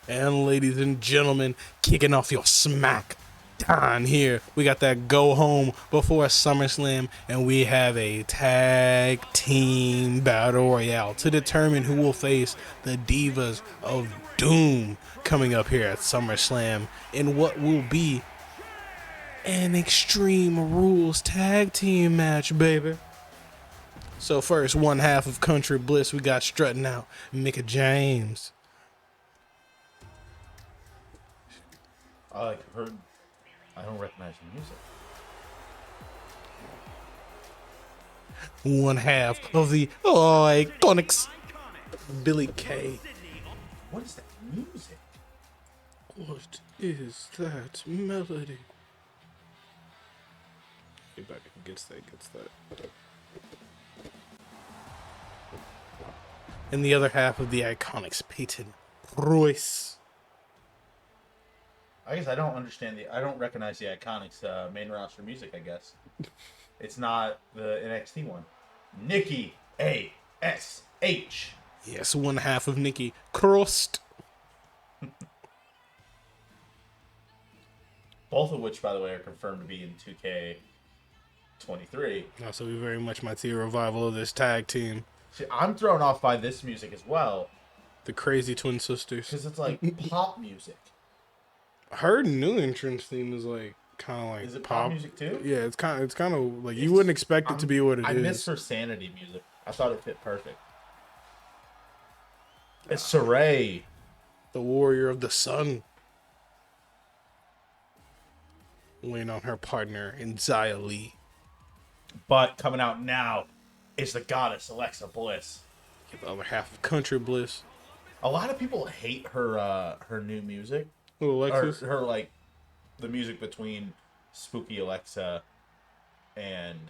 And ladies and gentlemen, kicking off your smack time here. We got that go home before SummerSlam, and we have a tag team battle royale to determine who will face the Divas of Doom coming up here at SummerSlam in what will be an Extreme Rules tag team match, baby. So first, one half of Country Bliss, we got strutting out Micah James. I heard. I don't recognize the music. One half of the Iconics, Billy Kay. What is that music? What is that melody? Get back against that, And the other half of the Iconics, Peyton Royce. I guess I don't understand I don't recognize the Iconics main roster music. I guess it's not the NXT one. NIKKI ASH. Yes, one half of Nikki Crossed. Both of which, by the way, are confirmed to be in 2K23. So we very much might see a revival of this tag team. See, I'm thrown off by this music as well. The Crazy Twin Sisters. Because it's like pop music. Her new entrance theme is like kind of like is it pop music too? Yeah, it's kind of like you wouldn't expect it to be what it is. I miss her Sanity music. I thought it fit perfect. It's Saray, the Warrior of the Sun, waiting on her partner in Xia Li. But coming out now is the goddess Alexa Bliss. The other half of Country Bliss. A lot of people hate her new music. Alexis? Or her, like, the music between Spooky Alexa and...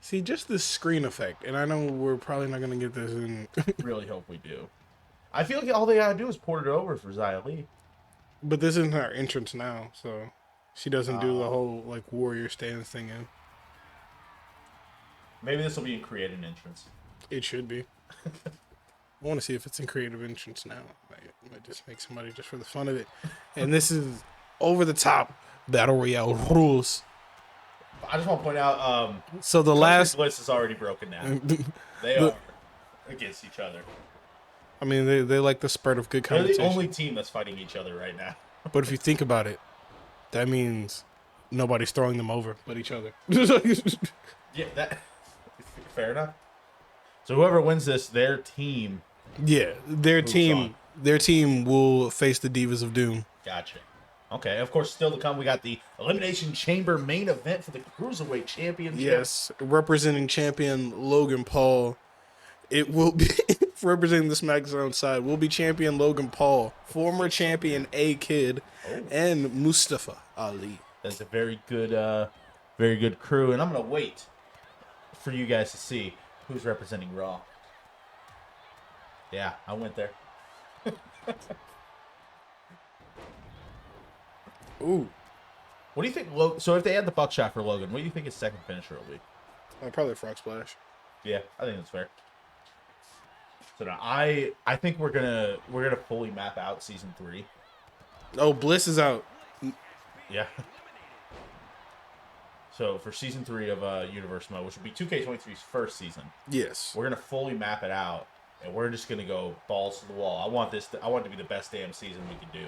See, just this screen effect, and I know we're probably not going to get this in... really hope we do. I feel like all they gotta do is port it over for Xia Li. But this isn't her entrance now, so she doesn't do the whole, like, warrior stance thing in. Maybe this will be in creative entrance. It should be. I want to see if it's in creative entrance now. Might just make somebody just for the fun of it. And this is over the top battle royale rules. I just want to point out, so the last Bliss is already broken down. They are against each other. I mean, they like the spurt of good competition. They're the only team that's fighting each other right now. But if you think about it, that means nobody's throwing them over but each other. Yeah, that fair enough. So whoever wins this, their team. Yeah, their team will face the Divas of Doom. Gotcha. Okay, of course, still to come, we got the Elimination Chamber main event for the Cruiserweight Championship. Yes, representing champion Logan Paul. It will be, representing the SmackDown side, will be champion Logan Paul, former champion A-Kid, and Mustafa Ali. That's a very good crew, and I'm going to wait for you guys to see who's representing Raw. Yeah, I went there. Ooh. What do you think? So if they add the buckshot for Logan, what do you think his second finisher will be? Probably a frog splash. Yeah, I think that's fair. So now I think we're gonna fully map out season 3. Oh, Bliss is out. Yeah. So for season 3 of Universe Mode, which will be 2K23's first season, yes, we're gonna fully map it out, and we're just gonna go balls to the wall. I want it to be the best damn season we can do.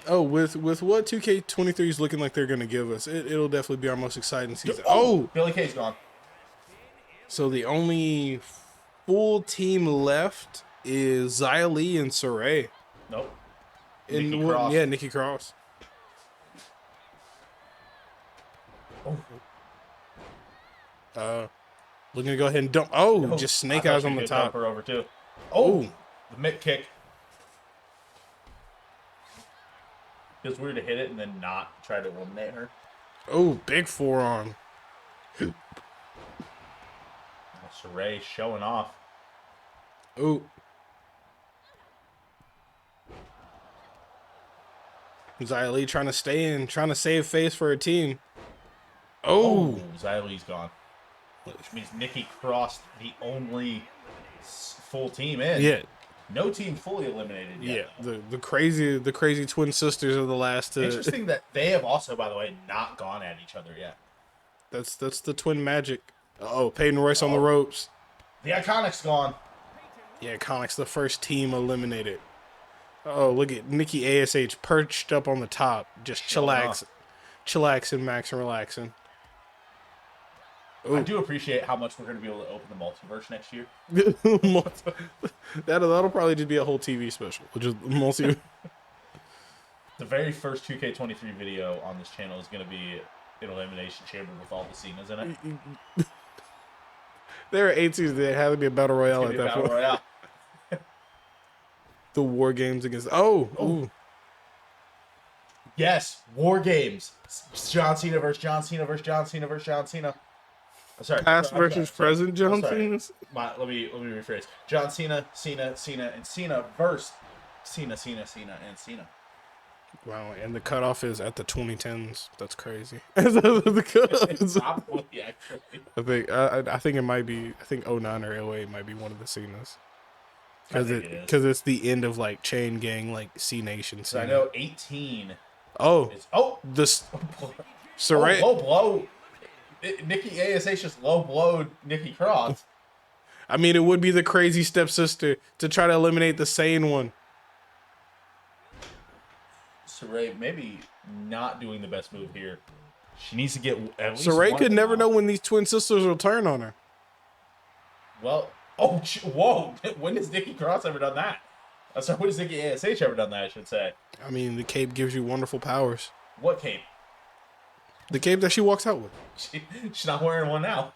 Oh, with what 2K23 is looking like they're gonna give us, it'll definitely be our most exciting season. Oh, Billy Kay's gone. So the only full team left is Xia Li and Saray. Nope. Nikki Cross. Yeah, Nikki Cross. Oh. Looking to go ahead and dump. Oh, just snake eyes on the top. Her over too. Oh, the mitt kick. Feels weird to hit it and then not try to eliminate her. Oh, big forearm. Saray showing off. Oh. Xia Li trying to stay in, trying to save face for her team. Oh, Xia Li's gone. Which means Nikki Cross, the only full team in. Yeah. No team fully eliminated yet. Yeah, the crazy twin sisters are the last to. Interesting that they have also, by the way, not gone at each other yet. That's the twin magic. Oh, Peyton Royce on the ropes. The Iconics gone. Yeah, Iconics, the first team eliminated. Oh, look at NIKKI ASH perched up on the top, just chillaxing, Max, and relaxing. Ooh. I do appreciate how much we're going to be able to open the multiverse next year. That'll probably just be a whole TV special, which is multi. The very first 2K23 video on this channel is going to be an elimination chamber with all the Cenas in it. There are 8 seasons. There had to be a battle royale at that point. Royale. The war games against. Oh. Yes, war games. John Cena versus John Cena versus John Cena versus John Cena. Sorry, past versus present John Cena. Let me rephrase. John Cena, Cena, and Cena versus Cena, and Cena. Wow, and the cutoff is at the 2010s. That's crazy. The cutoff is probably actually. I think it might be. I think 09 or 08 might be one of the Cenas. Because it's the end of like Chain Gang, like C Nation. So I know 18. This Saray. Low blow. NIKKI ASH just low blowed Nikki Cross. I mean, it would be the crazy stepsister to try to eliminate the sane one. Saray maybe not doing the best move here. She needs to get at least. Saray could never know when these twin sisters will turn on her. Well, whoa! When has Nikki Cross ever done that? Sorry, when has NIKKI ASH ever done that? I should say. I mean, the cape gives you wonderful powers. What cape? The cape that she walks out with. She's not wearing one now.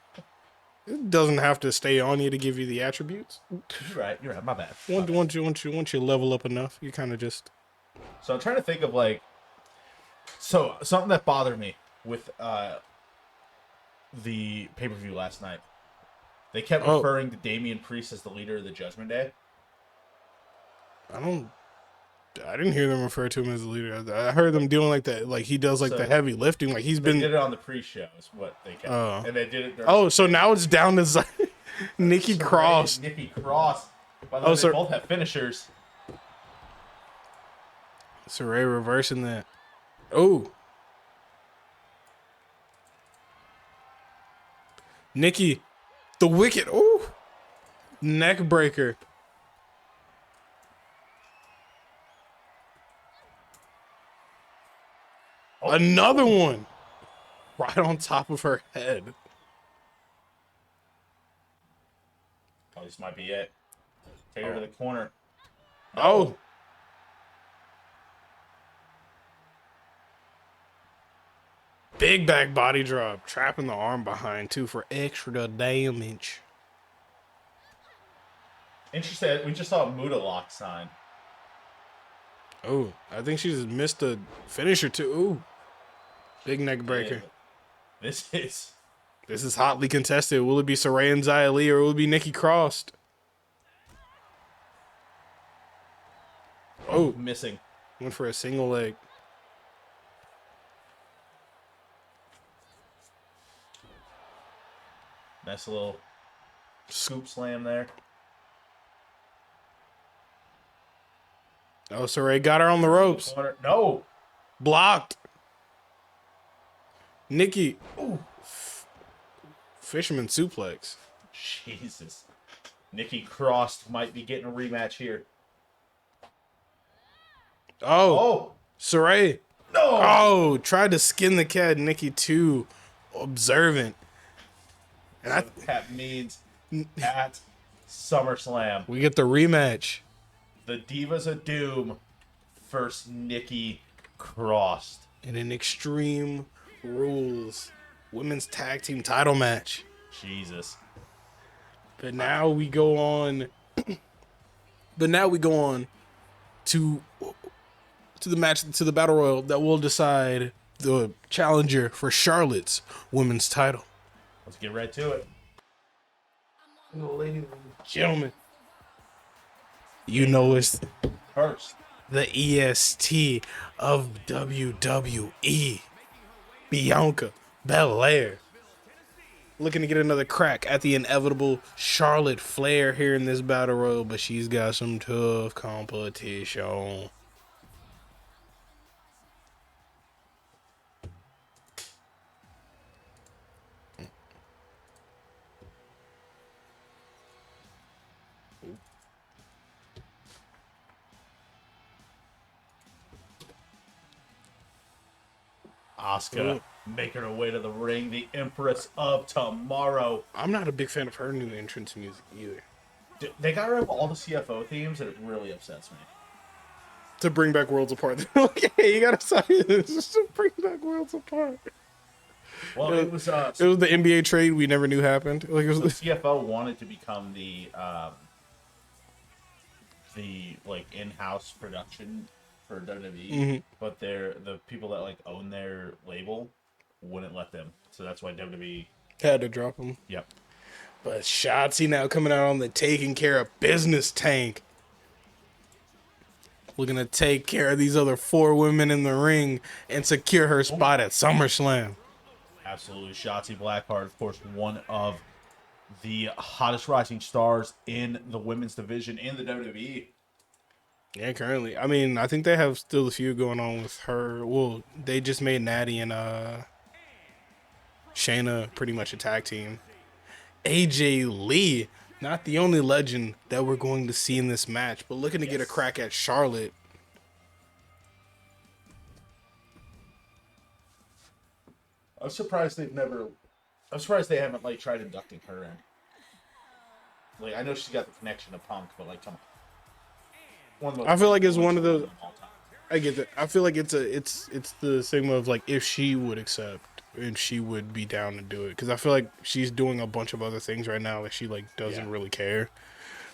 It doesn't have to stay on you to give you the attributes. You're right. My bad. Once you level up enough, you kind of just. So I'm trying to think of something that bothered me with the pay-per-view last night. They kept referring to Damian Priest as the leader of the Judgment Day. I didn't hear them refer to him as the leader. I heard them doing like that, like he does the heavy lifting, like he's been. They did it on the pre-show, is what they kept. And they did it. So now it's down to Nikki Cross. Nikki Cross. By the way, they both have finishers. Saray reversing that. Oh. Nikki, the wicked. Oh. Neck breaker. Another one. Right on top of her head. Oh, this might be it. Take her to the corner. Oh. Big back body drop. Trapping the arm behind, too, for extra damage. Interesting. We just saw a Muda lock sign. Oh, I think she just missed a finisher, too. Ooh. Big neck breaker. Yeah, this is hotly contested. Will it be Saray and Xia Li or will it be Nikki Cross? Oh, missing. Went for a single leg. Nice little scoop slam there. Oh, Saray got her on the ropes. No. Blocked. Nikki. Ooh. Fisherman suplex. Jesus. Nikki Cross might be getting a rematch here. Oh. Saray. No. Oh, tried to skin the cat. Nikki too observant. And so that means at SummerSlam, we get the rematch. The Divas of Doom versus Nikki Cross in an Extreme Rules women's tag team title match. Jesus. But now we go on. To the match, to the battle royal that will decide the challenger for Charlotte's women's title. Let's get right to it. Ladies and gentlemen, you know it's first the EST of WWE, Bianca Belair, looking to get another crack at the inevitable Charlotte Flair here in this battle royal, but she's got some tough competition. Asuka making her way to the ring, the Empress of Tomorrow. I'm not a big fan of her new entrance music either. They got rid of all the CFO themes, and it really upsets me. To bring back Worlds Apart. Okay, you gotta say this just to bring back Worlds Apart. Well, it was the NBA trade we never knew happened. Like, it was the CFO wanted to become the like in-house production for WWE, but the people that like own their label wouldn't let them. So that's why WWE had to drop them. Yep. But Shotzi now coming out on the taking care of business tank. Looking to take care of these other 4 women in the ring and secure her spot at SummerSlam. Absolutely. Shotzi Blackheart, of course, one of the hottest rising stars in the women's division in the WWE. Yeah, currently. I mean, I think they have still a few going on with her. Well, they just made Natty and Shayna pretty much a tag team. AJ Lee, not the only legend that we're going to see in this match, but looking to get a crack at Charlotte. I'm surprised they haven't like tried inducting her in. Like, I know she's got the connection to Punk, but like, come on. I feel like it's one of those. I get that. I feel like it's the same of like if she would accept and she would be down to do it, because I feel like she's doing a bunch of other things right now that she like doesn't really care.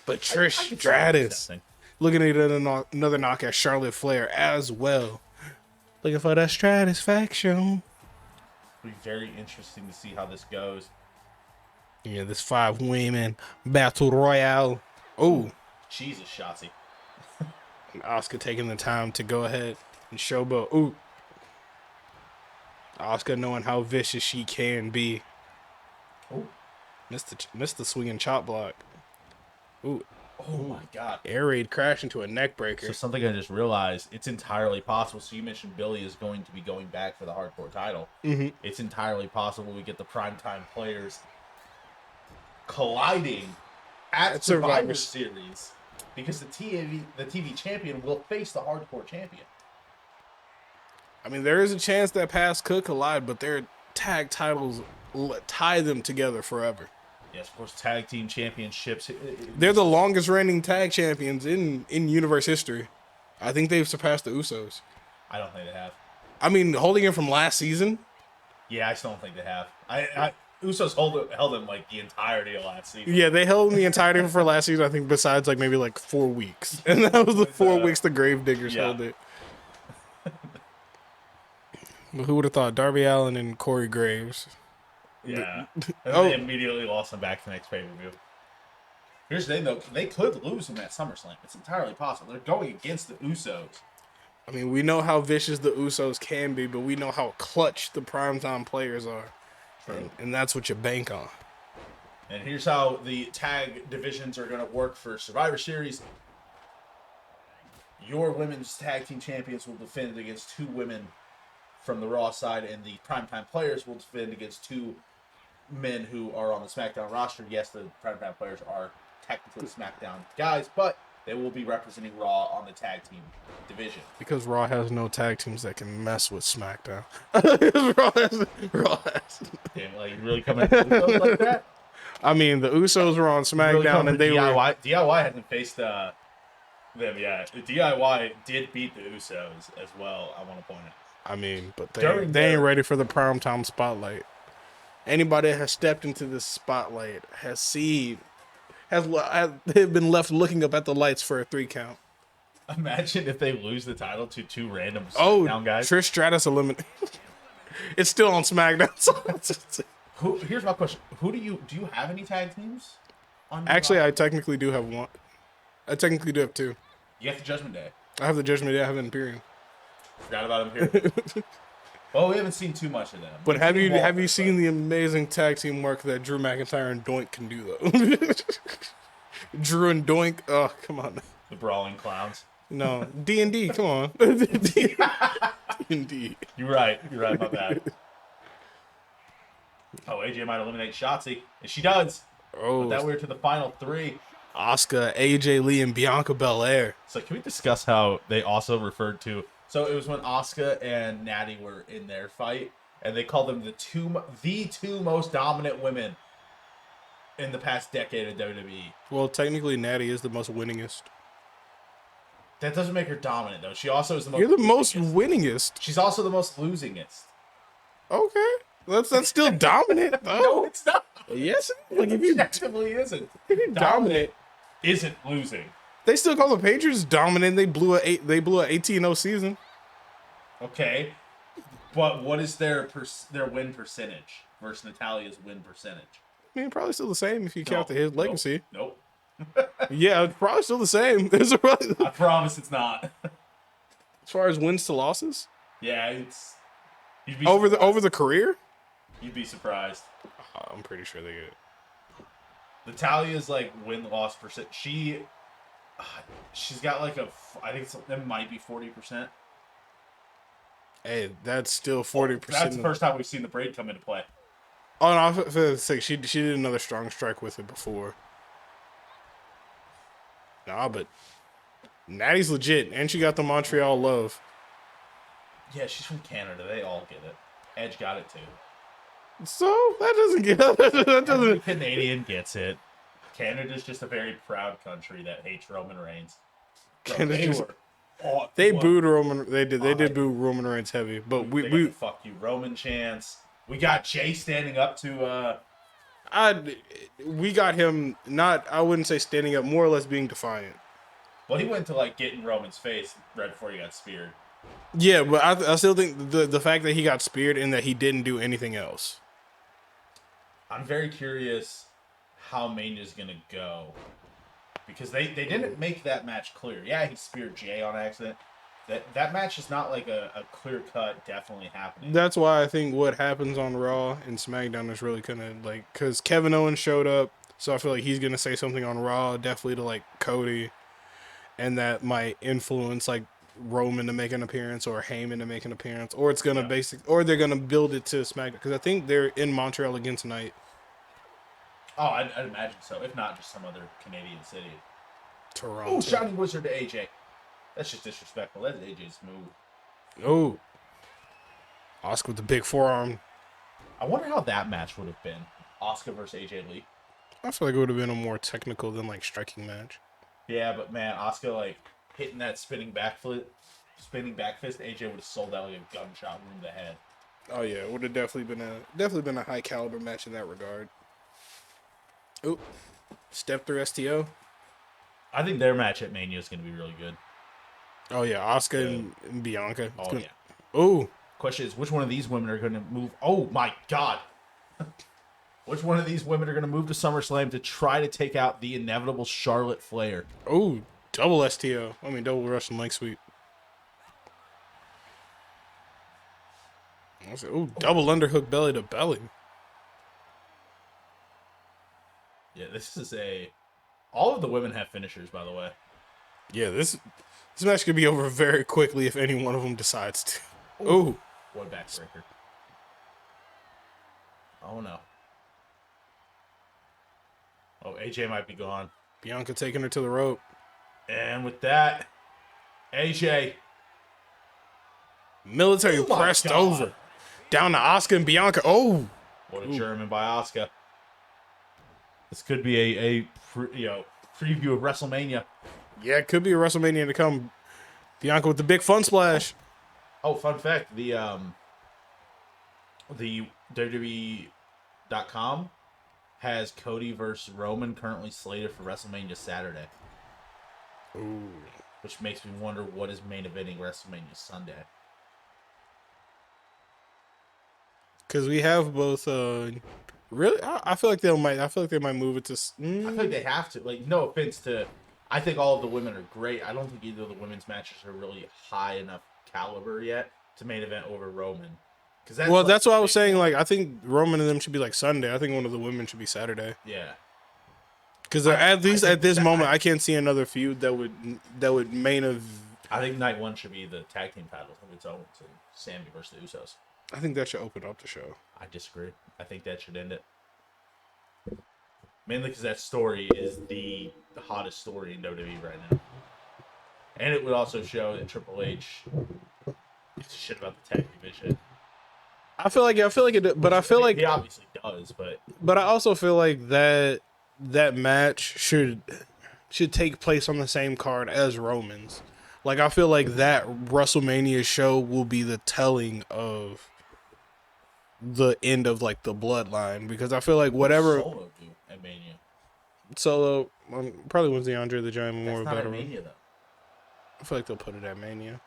But Trish Stratus looking at another knock at Charlotte Flair as well, looking for that Stratisfaction. It'll be very interesting to see how this goes. Yeah, this 5 women battle royale. Oh, Jesus, Shotzi. Asuka taking the time to go ahead and showboat. Ooh. Asuka knowing how vicious she can be. Ooh. Missed the swinging chop block. Ooh. Oh my God. Air raid crash into a neck breaker. So something I just realized, it's entirely possible. So you mentioned Billy is going to be going back for the hardcore title. Mm-hmm. It's entirely possible we get the primetime players colliding at Survivor Series. Because the TV champion will face the hardcore champion. I mean, there is a chance that paths could collide, but their tag titles tie them together forever. Yes, of course, tag team championships. They're the longest reigning tag champions in universe history. I think they've surpassed the Usos. I don't think they have. I mean, holding it from last season? Yeah, I still don't think they have. Usos held them like the entirety of last season. Yeah, they held the entirety for last season, I think, besides like maybe like 4 weeks. And that was the 4 weeks the Gravediggers held it. But who would have thought? Darby Allin and Corey Graves. Yeah. And they immediately lost them back to the next pay-per-view. Here's the thing, though. They could lose them at SummerSlam. It's entirely possible. They're going against the Usos. I mean, we know how vicious the Usos can be, but we know how clutch the primetime players are. And that's what you bank on. And here's how the tag divisions are going to work for Survivor Series. Your women's tag team champions will defend against 2 women from the Raw side, and the primetime players will defend against 2 men who are on the SmackDown roster. Yes, the primetime players are technically SmackDown guys, but they will be representing Raw on the tag team division. Because Raw has no tag teams that can mess with SmackDown. Raw has. Damn, like, really coming to the Usos like that? I mean, the Usos were on SmackDown, and they DIY. DIY hasn't faced them yet. DIY did beat the Usos as well, I want to point out. I mean, but they ain't ready for the primetime spotlight. Anybody that has stepped into this spotlight has been left looking up at the lights for a 3 count. Imagine if they lose the title to 2 random SmackDown guys. Trish Stratus eliminated. It's still on SmackDown. So here's my question: do you have any tag teams? Actually, I technically do have 1. I technically do have 2. You have the Judgment Day. I have the Judgment Day. I have the Imperium. Forgot about Imperium. Well, we haven't seen too much of them. But have you seen the amazing tag team work that Drew McIntyre and Doink can do though? Drew and Doink, oh come on. The Brawling Clowns? No, D&D, come on. D&D. You're right, my bad. Oh, AJ might eliminate Shotzi, and she does. Oh, but that we're to the final 3. Asuka, AJ Lee, and Bianca Belair. So can we discuss how they also referred to? So it was when Asuka and Natty were in their fight, and they called them the two most dominant women in the past decade of WWE. Well, technically, Natty is the most winningest. That doesn't make her dominant though. She also is the most. You're the most winningest. She's also the most losingest. Okay, that's still dominant though. No, it's not. Yes, like if you definitely isn't. dominant, isn't losing. they still call the Patriots dominant. They blew a 18-0 season. Okay, but what is their win percentage versus Natalia's win percentage? I mean, probably still the same if you count his legacy. Nope. Yeah, it's probably still the same. I promise it's not. As far as wins to losses, yeah, it's over the career. You'd be surprised. I'm pretty sure they get it. Natalia's like win-loss percent. She's got like I think it might be 40%. Hey, that's still 40%. That's the first time we've seen the braid come into play. Oh no, for the sake, she did another strong strike with it before. Nah, but Natty's legit, and she got the Montreal love. Yeah, she's from Canada. They all get it. Edge got it too. So that doesn't get that doesn't. Every Canadian gets it. Canada's just a very proud country that hates Roman Reigns. They booed Roman. They did boo Roman Reigns heavy, but we fuck you Roman chants. We got Jay standing up to. We got him not. I wouldn't say standing up, more or less being defiant. Well, he went to like get in Roman's face right before he got speared. Yeah, but I still think the fact that he got speared and that he didn't do anything else. I'm very curious how Mania's gonna go, because they didn't make that match clear. Yeah, he speared Jay on accident. That match is not like a clear cut definitely happening. That's why I think what happens on Raw and SmackDown is really kind of like, because Kevin Owens showed up, so I feel like he's gonna say something on Raw definitely to like Cody, and that might influence like Roman to make an appearance or Heyman to make an appearance, or it's gonna or they're gonna build it to SmackDown, because I think they're in Montreal again tonight. Oh, I'd imagine so. If not, just some other Canadian city. Toronto. Oh, Shining Wizard to AJ. That's just disrespectful. That's AJ's move. Oh. Asuka with the big forearm. I wonder how that match would have been. Asuka versus AJ Lee. I feel like it would have been a more technical than like striking match. Yeah, but man, Asuka like hitting that spinning back fist, AJ would have sold out like a gunshot wound to the head. Oh yeah, it would have definitely been a high caliber match in that regard. Oh, step through STO. I think their match at Mania is going to be really good. Oh yeah, Asuka and Bianca. Yeah. Oh. Question is, which one of these women are going to move? Oh my God. Which one of these women are going to move to SummerSlam to try to take out the inevitable Charlotte Flair? Oh, double STO. I mean, double Russian leg sweep. Oh, double underhook belly to belly. Yeah, this is all of the women have finishers, by the way. Yeah, this match could be over very quickly if any one of them decides to. Oh. One backbreaker. Oh, no. Oh, AJ might be gone. Bianca taking her to the rope. And with that, AJ. Military pressed over. Down to Asuka and Bianca. Oh. What a German by Asuka. This could be a preview of WrestleMania. Yeah, it could be a WrestleMania to come. Bianca with the big fun splash. Oh, fun fact: the WWE.com has Cody versus Roman currently slated for WrestleMania Saturday. Ooh. Which makes me wonder what is main eventing WrestleMania Sunday. Because we have both. Really, I feel like they might. I feel like they might move it to. I think they have to. Like, no offense to. I think all of the women are great. I don't think either of the women's matches are really high enough caliber yet to main event over Roman. Because That's what I was saying. Like, I think Roman and them should be like Sunday. I think one of the women should be Saturday. Yeah. Because at least at this moment, I I can't see another feud that would main of. I think night one should be the tag team titles of its own. So Sammy versus the Usos. I think that should open up the show. I disagree. I think that should end it. Mainly because that story is the hottest story in WWE right now. And it would also show that Triple H gives a shit about the tag division. I feel like it, but I feel like he obviously does, but I also feel like that match should take place on the same card as Roman's. Like, I feel like that WrestleMania show will be the telling of the end of like the bloodline, because I feel like whatever Solo do at Mania. Solo probably wins the Andre the Giant Memorial That's not Battle. at Mania though. I feel like they'll put it at Mania.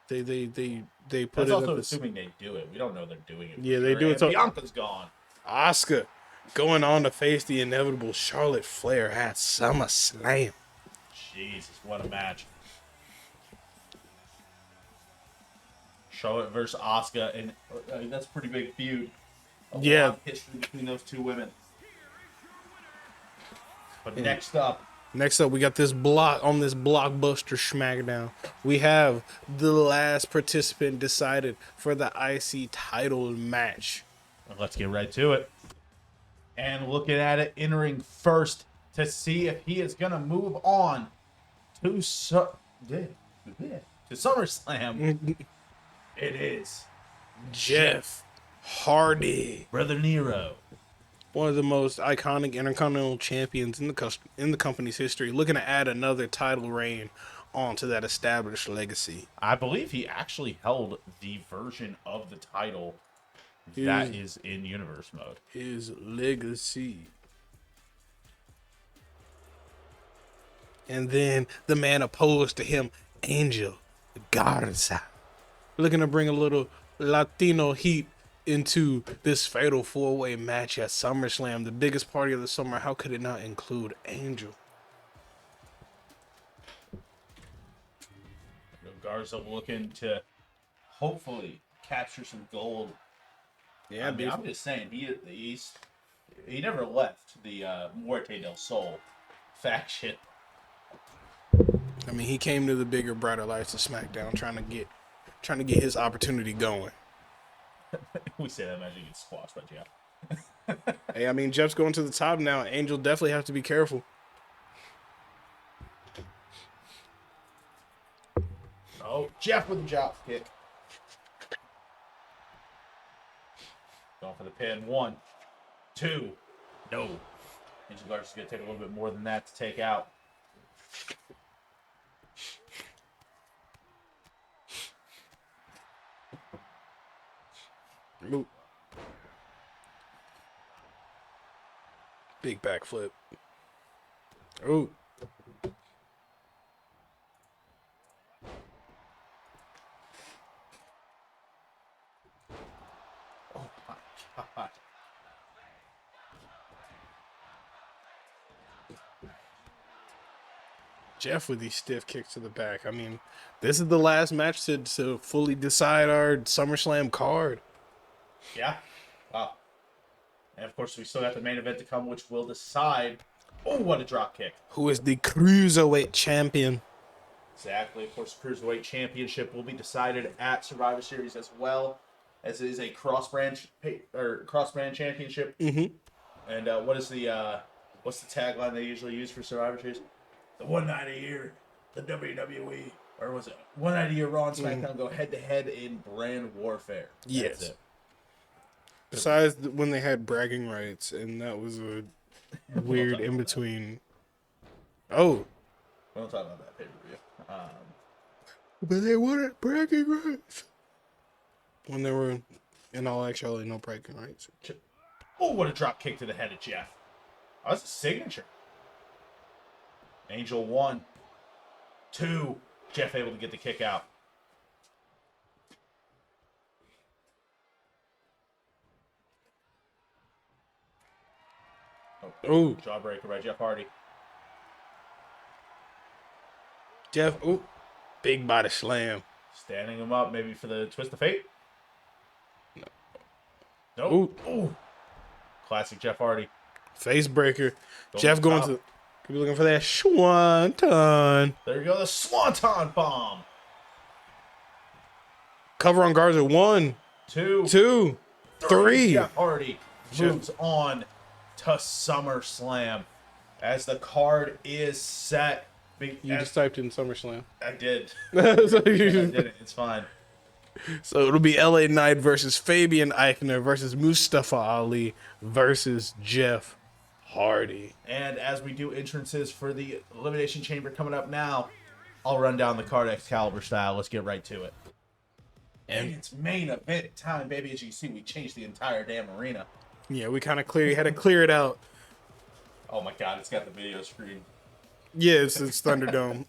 They put That's it also at assuming they do it. We don't know they're doing it. Yeah, they do it. Bianca's gone. Asuka going on to face the inevitable Charlotte Flair at SummerSlam. Jesus, what a match. Charlotte versus Asuka, and that's a pretty big feud. A lot of history between those two women. But next up, we got this blockbuster SmackDown. We have the last participant decided for the IC title match. Let's get right to it. And looking at it, entering first to see if he is going to move on to SummerSlam. It is Jeff Hardy, Brother Nero. one of the most iconic Intercontinental champions in the company's history, looking to add another title reign onto that established legacy. I believe he actually held the version of the title that is in universe mode. His legacy. And then the man opposed to him, Angel Garza, looking to bring a little Latino heat into this fatal four-way match at SummerSlam, the biggest party of the summer. How could it not include Angel? Garza looking to hopefully capture some gold. Yeah, I mean, I'm just saying he never left the Muerte del Sol faction. I mean, he came to the bigger, brighter lights of SmackDown, trying to get his opportunity going. We say that, imagine he gets squashed by Jeff. Hey, I mean, Jeff's going to the top now. Angel definitely have to be careful. Oh, Jeff with the drop kick. Going for the pin. 1, 2. No. Angel Garza's going to take a little bit more than that to take out. Ooh. Big backflip. Ooh. Oh my God. Jeff with these stiff kicks to the back. I mean, this is the last match to fully decide our SummerSlam card. Yeah. Wow. And of course, we still got the main event to come, which will decide. Oh, what a drop kick. Who is the Cruiserweight champion? Exactly. Of course, the Cruiserweight Championship will be decided at Survivor Series as well, as it is a cross-brand championship. Mm-hmm. And what's the tagline they usually use for Survivor Series? The one night a year, the WWE, or was it one night a year Raw and SmackDown go head-to-head in brand warfare. Yes. That's it. Besides when they had bragging rights, and that was a weird in between. Oh. We don't talk about that pay-per-view. But they wanted bragging rights. When there were, in all actuality, no bragging rights. Oh, what a drop kick to the head of Jeff. Oh, that's a signature. Angel 1, 2. Jeff able to get the kick out. Oh. Jawbreaker by Jeff Hardy. Jeff, ooh. Big body slam. Standing him up maybe for the twist of fate. No. Nope. Ooh. Classic Jeff Hardy. Face breaker. Going Jeff going top. to. Could be looking for that swanton. There you go. The Swanton Bomb. Cover on guards at 1, 2, 3. Jeff Hardy moves on to SummerSlam as the card is set. You just typed in SummerSlam. I did. so, I did it. It's fine. So it'll be LA Knight versus Fabian Eichner versus Mustafa Ali versus Jeff Hardy. And as we do entrances for the Elimination Chamber coming up now, I'll run down the card Excalibur style. Let's get right to it. And it's main event time, baby. As you can see, we changed the entire damn arena. Yeah, we kind of had to clear it out. Oh my god, it's got the video screen. Yeah, it's Thunderdome.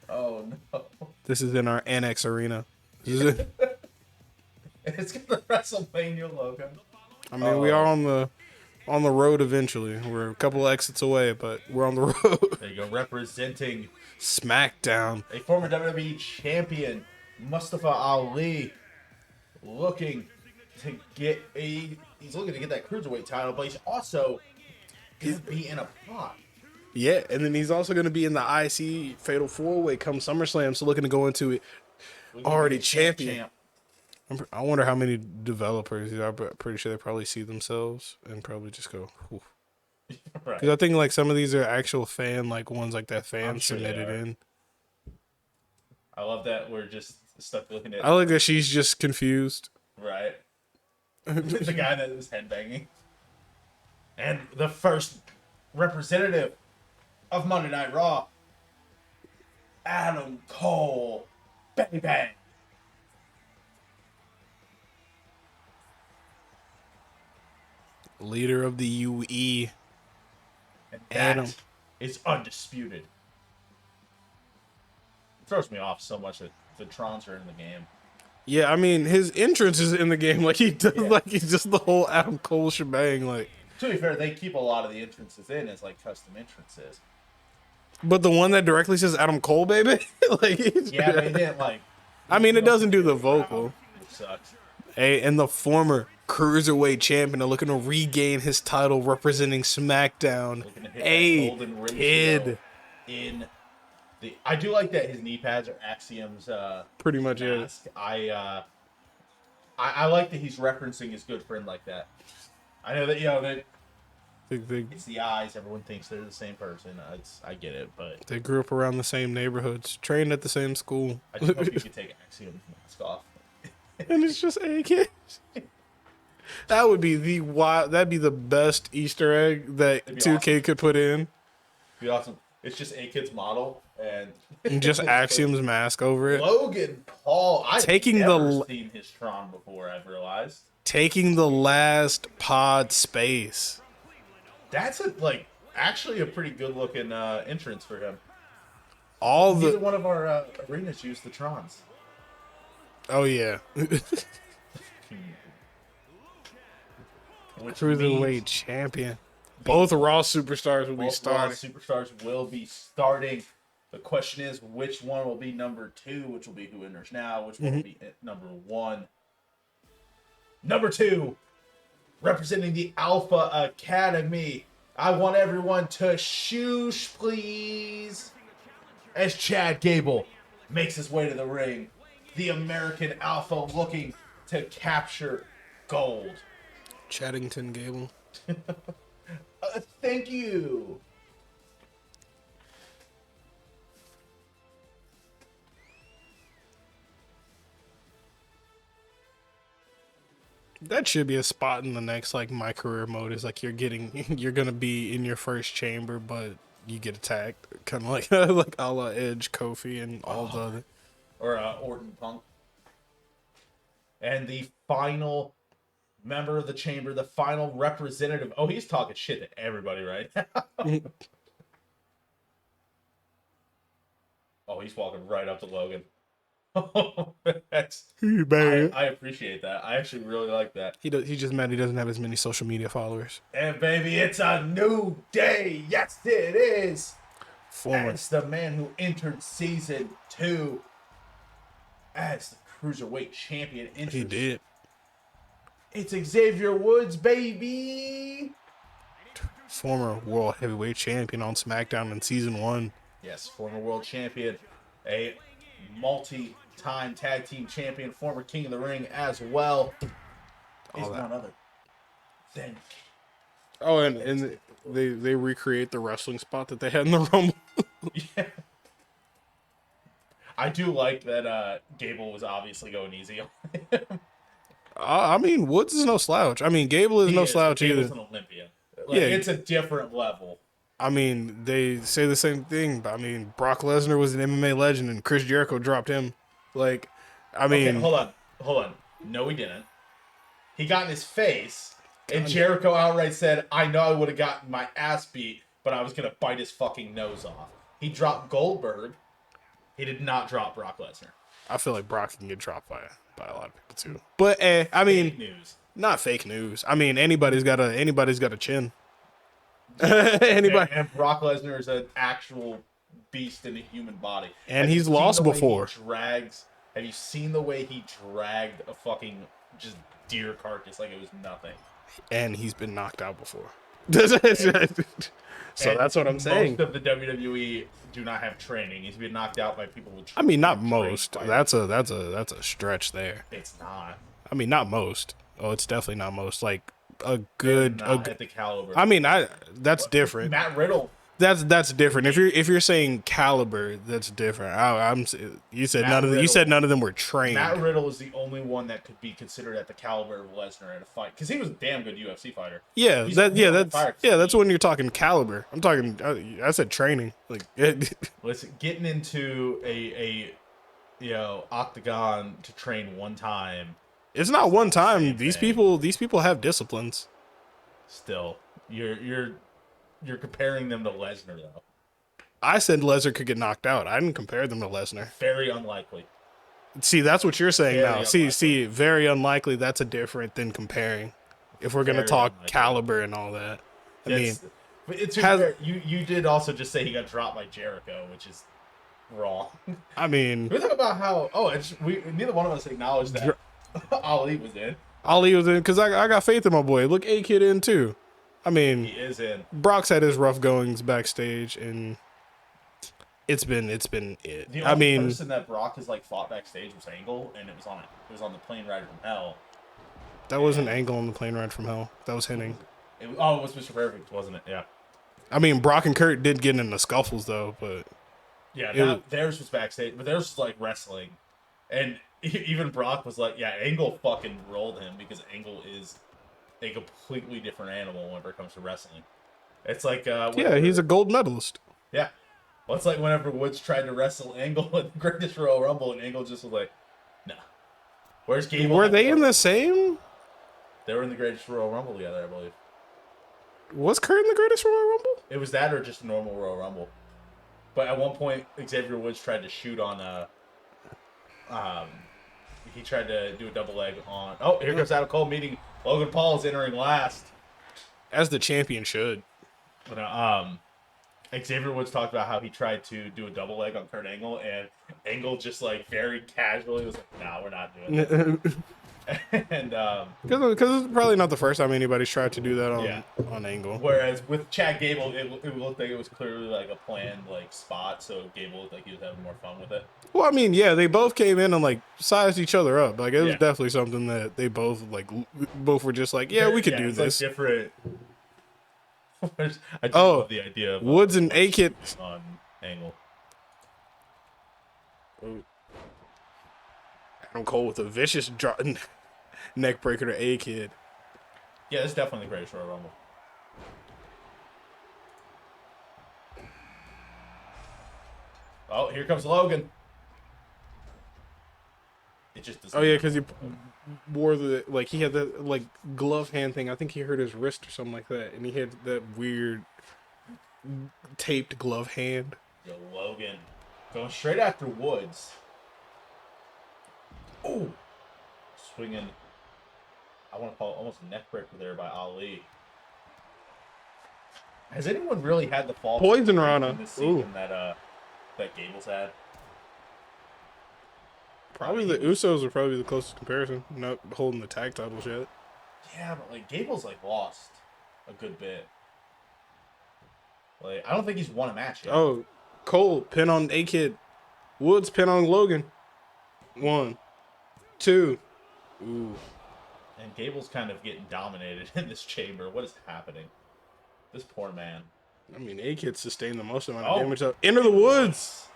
Oh no. This is in our annex arena. It's got the WrestleMania logo. I mean, we are on the road eventually. We're a couple exits away, but we're on the road. There you go, representing SmackDown. a former WWE champion, Mustafa Ali, looking to get he's looking to get that cruiserweight title, but he's also gonna be in a pot. Yeah, and then he's also going to be in the IC Fatal 4-Way come SummerSlam, so looking to go into it already champion. I wonder how many developers, I'm pretty sure they probably see themselves and probably just go, oof. Right. Because I think like some of these are actual fan, like ones like that fan sure submitted in. I love that we're just stuck looking at I like that she's just confused. right. The guy that was headbanging. And the first representative of Monday Night Raw, Adam Cole, bang bang. Leader of the UE. And Adam. that is undisputed. It throws me off so much that the Trons are in the game. Yeah, I mean his entrance is in the game, like he does, Yeah. like he's just the whole Adam Cole shebang, like. To be fair, they keep a lot of the entrances in as like custom entrances. But the one that directly says Adam Cole, baby, like. Yeah, they didn't like. I mean, it doesn't do the vocal. It sucks. Hey, and the former cruiserweight champion are looking to regain his title, representing SmackDown. Looking to hit that Hey, golden ratio kid. in the. I do like that his knee pads are Axiom's. Pretty much mask. I like that he's referencing his good friend like that. I know that that it's the eyes. Everyone thinks they're the same person. I get it, but They grew up around the same neighborhoods, trained at the same school, I just hope you could take Axiom's mask off. and it's just hey kids. That would be that'd be the best Easter egg that It'd be 2K could put in. Be awesome. It's just A Kid's model And just Axiom's mask over it. Logan Paul. I've Taking never seen his Tron before. I've realized Taking the last pod space. that's actually a pretty good looking entrance for him. All Neither the one of our arenas use the Trons. oh yeah, Which cruiserweight means champion. Both Raw superstars will be both starting. Raw superstars will be starting. The question is, which one will be number 2? Which will be who enters now? Which one will be at number 1? Number 2, representing the Alpha Academy. I want everyone to shoosh, please. As Chad Gable makes his way to the ring, the American Alpha looking to capture gold. Chaddington Gable. Thank you. That should be a spot in the next like my career mode. Is like you're gonna be in your first chamber, but you get attacked, kind of like like a la Edge, Kofi, and all the other. Or Orton Punk. And the final member of the chamber, the final representative. Oh, he's talking shit to everybody right now. Oh, he's walking right up to Logan. I appreciate that. I actually really like that. He's just mad he doesn't have as many social media followers. And baby, it's a new day. Yes, it is. Former. As the man who entered season 2 as the cruiserweight champion. He did. It's Xavier Woods, baby. Former World Heavyweight Champion on SmackDown in Season 1. Yes, former world champion, a multi-time tag team champion, former King of the Ring as well. Is none other than. Oh, and they recreate the wrestling spot that they had in the Rumble. Yeah. I do like that Gable was obviously going easy on him. I mean, Woods is no slouch. I mean, Gable is no slouch Gable's either. an Olympian. Like, it's a different level. I mean, they say the same thing, but I mean, Brock Lesnar was an MMA legend, and Chris Jericho dropped him. Like, I mean, okay, hold on. No, he didn't. He got in his face, and Jericho outright said, "I know I would have gotten my ass beat, but I was gonna bite his fucking nose off." He dropped Goldberg. He did not drop Brock Lesnar. I feel like Brock can get dropped by a lot of people too. But I mean, fake news. Not fake news. I mean, anybody's got a chin. Anybody. And Brock Lesnar is an actual beast in a human body. And he's lost before. Have you seen the way he dragged a fucking just deer carcass like it was nothing? And he's been knocked out before. So that's what I'm saying. Most of the WWE do not have training. He's been knocked out by people with training. I mean, not most. That's a stretch there. It's not. I mean, not most. Oh, it's definitely not most. Like a good at the caliber. I mean, that's different. Matt Riddle. That's different. If you're saying caliber, that's different. You said none of them were trained. Matt Riddle is the only one that could be considered at the caliber of Lesnar in a fight because he was a damn good UFC fighter. Yeah, that's when you're talking caliber. I'm talking. I said training. Like, listen, getting into a octagon to train one time. It's not one time. These people have disciplines. Still, you're comparing them to Lesnar, though. I said Lesnar could get knocked out. I didn't compare them to Lesnar. Very unlikely. See, that's what you're saying now. See, very unlikely. That's a different than comparing. If we're gonna talk caliber and all that, you did also just say he got dropped by Jericho, which is wrong. I mean, we talk about how neither one of us acknowledged that Ali was in. Ali was in because I got faith in my boy. Look, A-Kid in too. I mean, he is in. Brock's had his rough goings backstage, and it's been it. The only person that Brock has fought backstage was Angle, and it was on the plane ride from hell. That wasn't Angle on the plane ride from hell. That was Hennig. It was Mr. Perfect, wasn't it? Yeah. I mean, Brock and Kurt did get into scuffles though, but yeah, theirs was backstage, but theirs was like wrestling, and even Brock was like, "Yeah, Angle fucking rolled him because Angle is a completely different animal whenever it comes to wrestling." It's like he's a gold medalist. Yeah, well, it's like whenever Woods tried to wrestle Angle at the Greatest Royal Rumble, and Angle just was like, "No." Where's Gable? Were they in the same? They were in the Greatest Royal Rumble together, I believe. Was Kurt in the Greatest Royal Rumble? It was that, or just a normal Royal Rumble. But at one point, Xavier Woods tried to shoot on he tried to do a double leg on. Oh, here goes Adam Cole meeting Logan Paul is entering last, as the champion should. But Xavier Woods talked about how he tried to do a double leg on Kurt Angle, and Angle just very casually was like, "No, we're not doing it." And because it's probably not the first time anybody's tried to do that on Angle. Whereas with Chad Gable, it looked like it was clearly a planned spot, so Gable looked like he was having more fun with it. Well, I mean, yeah, they both came in and sized each other up. It was definitely something that they both both were just like, we could do this. Different. I love the idea of Woods and A-Kid on Angle. Adam Cole with a vicious neck breaker to A-Kid. Yeah, it's definitely the Greatest Royal Rumble. Oh, here comes Logan. It just doesn't. Oh yeah, because he wore he had the glove hand thing. I think he hurt his wrist or something like that, and he had that weird taped glove hand. Yo, Logan going straight after Woods. Oh, swinging. I want to call it almost a neck breaker there by Ali. Has anyone really had the fall Poison Rana in this season that Gable's had? Probably the Usos are probably the closest comparison. Not holding the tag titles yet. Yeah, but like Gable's like lost a good bit. Like I don't think he's won a match yet. Oh, Cole pin on A-Kid. Woods pin on Logan. 1, 2. Ooh. And Gable's kind of getting dominated in this chamber. What is happening? This poor man. I mean, A-Kid sustained the most amount of Oh. damage. Enter the Woods.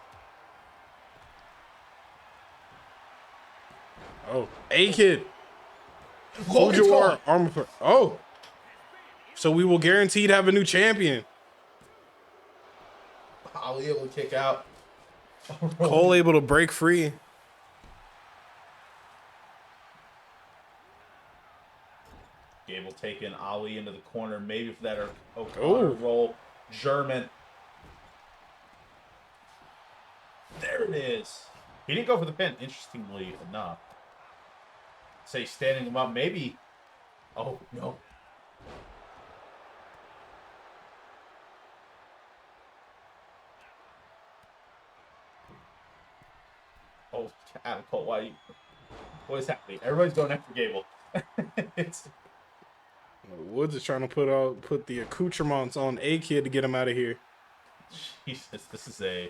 Oh, A-Kid. Logan's gone. Armor. Oh. So we will guaranteed have a new champion. Ali able to kick out. Cole able to break free. Gable taking Ali into the corner, maybe for that O'Connor Oh. roll. German. There it is. He didn't go for the pin, interestingly enough. Say standing him up, maybe. Oh, no. Oh, Adam Cole, what is happening? Everybody's going after Gable. It's Woods is trying to put the accoutrements on A-Kid to get him out of here. Jesus, this is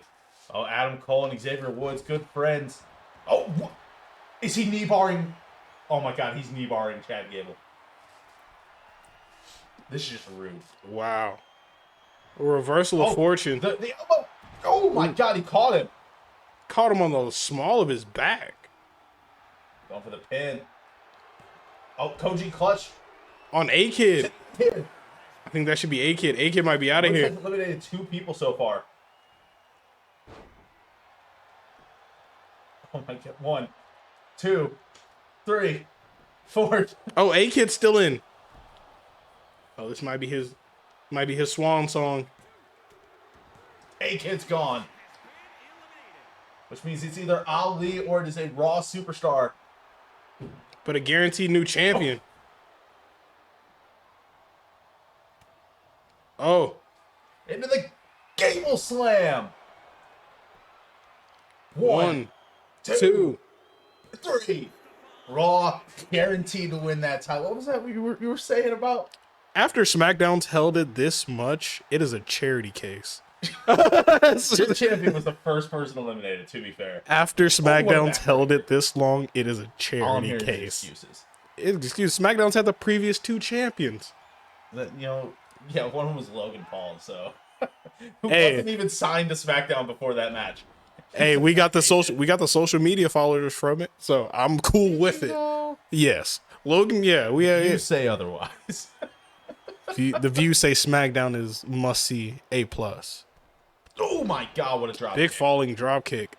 Oh, Adam Cole and Xavier Woods, good friends. Oh, what? Is he knee barring? Oh my God, he's knee barring Chad Gable. This is just rude. Wow. A reversal of fortune. The elbow. Oh my God, he caught him. Caught him on the small of his back. Going for the pin. Oh, Koji clutch. On A-Kid. Pin. I think that should be A-Kid. A-Kid might be out of Looks here. like eliminated 2 people so far. Oh my God. 1, 2, 3, 4. Oh, A-Kid's still in. Oh, this might be his swan song. A-Kid's gone. Which means it's either Ali or it is a Raw superstar. But a guaranteed new champion. Oh. Into the Gable Slam. 1, 2. 3. Raw guaranteed to win that title. What was that you were saying about? After SmackDown's held it this much, it is a charity case. Your champion was the first person eliminated, to be fair. After SmackDown's held it this long, it is a All I'm charity hearing is case. excuses. SmackDown's had the previous 2 champions. That, yeah, one of them was Logan Paul, so who Hey. wasn't even signed to SmackDown before that match. Hey, we got the social media followers from it, so I'm cool with it. Yes, Logan. Yeah, You say otherwise. the views say SmackDown is must see A+. Oh my God, what a drop! Big kick. falling drop kick.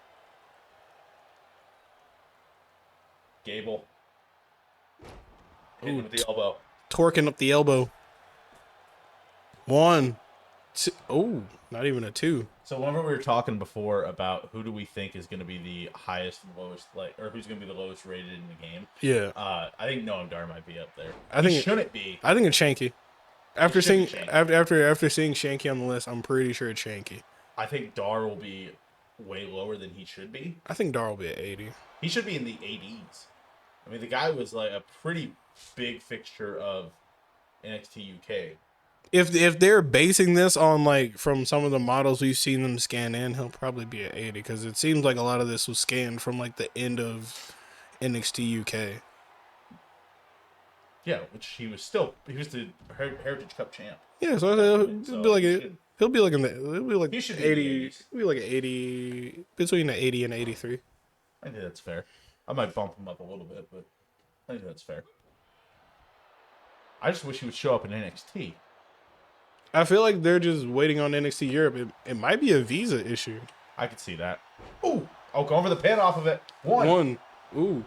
Gable hitting him with the elbow. Torquing up the elbow. 1, 2. Oh, not even a 2. So remember we were talking before about who do we think is going to be the highest and lowest, or who's going to be the lowest rated in the game? Yeah, I think Noam Dar might be up there. I think shouldn't be. I think it's Shanky. After should be seeing Shanky. after seeing Shanky on the list, I'm pretty sure it's Shanky. I think Dar will be way lower than he should be. I think Dar will be at 80. He should be in the 80s. I mean, the guy was like a pretty big fixture of NXT UK. If they're basing this on like from some of the models we've seen them scan in, he'll probably be at 80 because it seems like a lot of this was scanned from like the end of NXT UK. Yeah, which he was the Heritage Cup champ. Yeah, so he'll be like in the he'll be like He should be in the 80. 80s. He'll be like 80 between the 80 and 83. I think that's fair. I might bump him up a little bit, but I think that's fair. I just wish he would show up in NXT. I feel like they're just waiting on NXT Europe. It might be a visa issue. I could see that. Ooh! Oh, going for the pin off of it. 1. Ooh.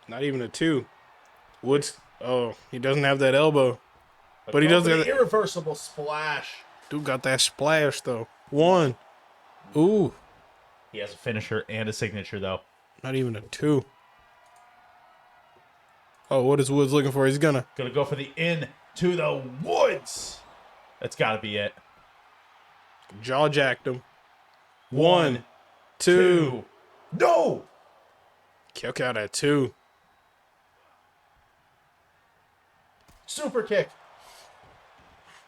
Not even a 2. Woods. Oh, he doesn't have that elbow. But he does have have an irreversible splash. Dude got that splash though. 1. Ooh. He has a finisher and a signature, though. Not even a 2. Oh, what is Woods looking for? He's gonna Go for the in to the Woods. That's got to be it. jaw jacked him. 1, 2. No! Kick out at 2. Super kick.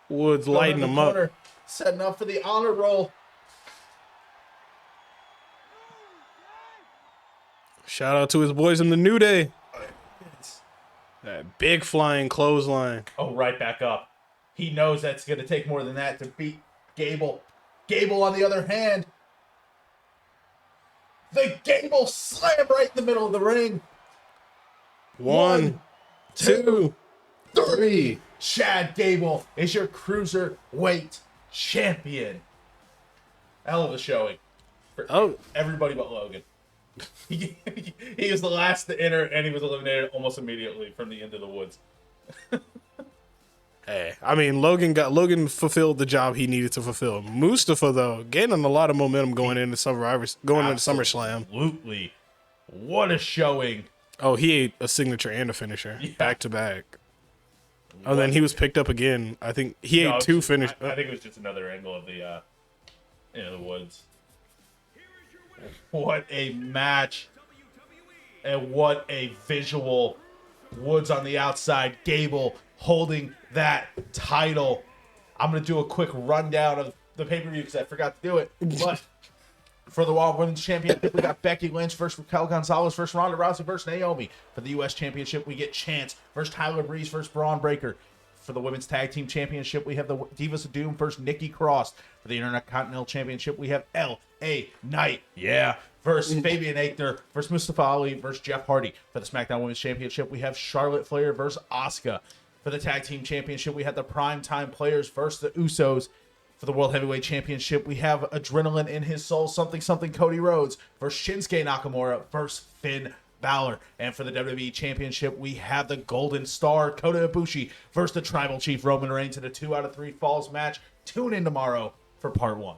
Woods Going lighting to the him up. corner, setting up for the honor roll. Shout out to his boys in the New Day. That big flying clothesline. Oh, right back up. He knows that's going to take more than that to beat Gable. Gable, on the other hand, the Gable slam right in the middle of the ring. One, two, three. Chad Gable is your cruiserweight champion. Hell of a showing for everybody but Logan. He was the last to enter, and he was eliminated almost immediately from the end of the woods. Hey, I mean, Logan fulfilled the job he needed to fulfill. Mustafa, though, gaining a lot of momentum going into SummerSlam. Absolutely. What a showing. Oh, he ate a signature and a finisher back to back. Oh, What? then he was picked up again. I think he ate two finishes. I think it was just another angle of the the woods. What a match. And what a visual. Woods on the outside, Gable holding that title. I'm going to do a quick rundown of the pay-per-view because I forgot to do it. But for the Raw Women's Championship, we got Becky Lynch versus Raquel Gonzalez versus Ronda Rousey versus Naomi. For the U.S. Championship, we get Chance versus Tyler Breeze versus Braun Breaker. For the Women's Tag Team Championship, we have the Divas of Doom versus Nikki Cross. For the Intercontinental Championship, we have L.A. Knight. Yeah. Versus Fabian Aichner versus Mustafa Ali versus Jeff Hardy. For the SmackDown Women's Championship, we have Charlotte Flair versus Asuka. For the Tag Team Championship, we have the Primetime Players versus the Usos. For the World Heavyweight Championship, we have Adrenaline in His Soul, something Cody Rhodes versus Shinsuke Nakamura versus Finn Balor. And for the WWE Championship, we have the Golden Star, Kota Ibushi versus the Tribal Chief Roman Reigns in a 2 out of 3 falls match. Tune in tomorrow for part 1.